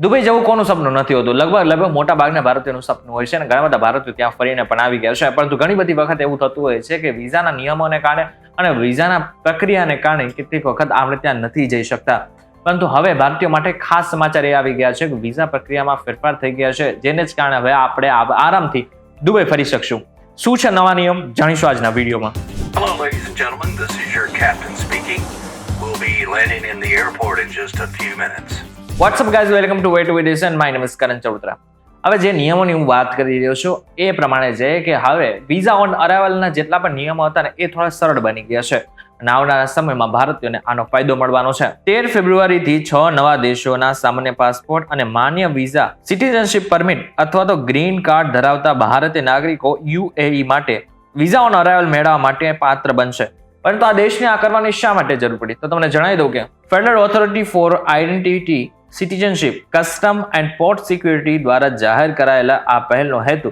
Dubai જવું કોનું સપનું નથી હોતું? લગભગ મોટા ભાગના ભારતીયોનું સપનું હોય છે અને ઘણા બધા ભારતીયો ત્યાં ફરીને પણ આવી ગયા છે. પરંતુ ઘણી બધી વખત એવું થતું હોય છે કે વિઝાના નિયમોને કારણે અને વિઝાના પ્રક્રિયાને કારણે કેટલીક વખત આપણે ત્યાં નથી જઈ શકતા. પરંતુ હવે ભારતીયો માટે ખાસ સમાચાર એ આવી ગયા છે કે વિઝા પ્રક્રિયામાં ફેરફાર થઈ ગયા છે, જેને જ કારણે હવે આપણે આરામથી દુબઈ ફરી શકશું. શું છે નવા નિયમ જાણીશું આજના વિડીયોમાં. Hello, ladies and gentlemen. This is your captain speaking. We'll be landing in the airport in just a few minutes. What's up guys, welcome to Way to Videos and my name is Karan Chautra. હવે જે નિયમોની હું વાત કરી રહ્યો છું એ પ્રમાણે છે કે હવે વિઝા ઓન અરાઇવલના જેટલા પણ નિયમો હતા ને એ થોડા સરળ બની ગયા છે અને આવનારા સમયમાં ભારતીયોને આનો ફાયદો મળવાનો છે. 13 ફેબ્રુઆરીથી 6 નવા દેશોના સામાન્ય પાસપોર્ટ અને માન્ય વિઝા, સિટીઝનશિપ પરમિટ અથવા તો ગ્રીન કાર્ડ ધરાવતા ભારતીય નાગરિકો UAE માટે વિઝા ઓન અરાઇવલ મેળવવા માટે પાત્ર બનશે. પરંતુ આ દેશને આ કરવાની શા માટે જરૂર પડી? તો તમને જણાવી દઉં કે federal authority for identity, citizenship, custom and port security દ્વારા જાહેર કરાયેલા આ પહેલનો હેતુ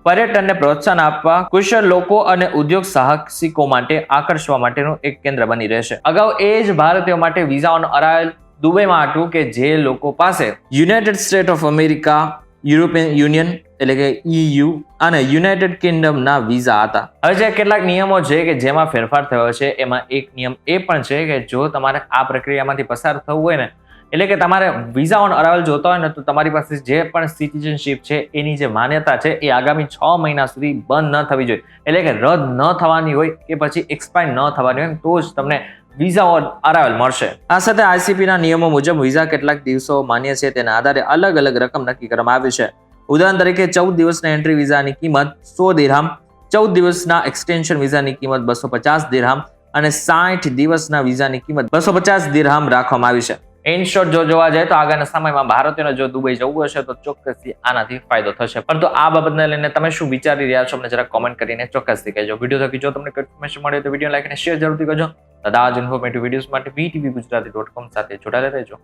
પર્યટનને પ્રોત્સાહન આપવા, કુશળ લોકો અને ઉદ્યોગ સાહસિકો માટે આકર્ષવા માટેનું એક કેન્દ્ર બની રહેશે. અગાઉ એ જ ભારતીયો માટે વિઝા ઓન અરાઇવલ દુબઈમાં હતું કે જે લોકો પાસે United state of America, European union એટલે કે EU અને યુનાઇટેડ કિંગડમના વિઝા હતા. હવે જે કેટલાક નિયમો છે કે જેમાં ફેરફાર થયો છે એમાં એક નિયમ એ પણ છે કે જો તમારે આ પ્રક્રિયામાંથી પસાર થવું હોય ને, એટલે કે તમારે વિઝા ઓન અરાઇવલ જોતા હોય ને, તો તમારી પાસે જે પણ સિટીઝનશિપ છે એની જે માન્યતા છે એ આગામી 6 મહિના સુધી બંધ ન થવી જોઈએ, એટલે કે રદ ન થવાની હોય કે પછી એક્સપાયર ન થવાની હોય તો જ તમને વિઝા ઓન અરાઇવલ મળશે. આ સાથે ICPના નિયમો મુજબ વિઝા કેટલાક દિવસો માન્ય છે તેના આધારે અલગ અલગ રકમ નક્કી કરવામાં આવી છે. ઉદાહરણ તરીકે 14 દિવસના એન્ટ્રી વિઝાની કિંમત 100 દિરહામ, 14 દિવસના એક્સટેન્શન વિઝાની કિંમત 250 દિરહામ અને 60 દિવસના વિઝાની કિંમત 250 દિરહામ રાખવામાં આવી છે. ઇન શોર્ટ જો જોવા જાય તો આગળના સમયમાં ભારતીયોને જો દુબઈ જવું હશે તો ચોક્કસથી આનાથી ફાયદો થશે. પરંતુ આ બાબતને લઈને તમે શું વિચારી રહ્યા છો અમને જરા કોમેન્ટ કરીને ચોક્કસથી કહેજો. વિડીયો થકી જો તમને ઇન્ફોર્મેશન મળે તો વિડીયો લાઈક અને શેર જરૂરથી કરજો. દાદા જ ઇન્ફોર્મેટિવ વિડીયોઝ માટે VTV Gujarati.com સાથે જોડાયેલા રહેજો.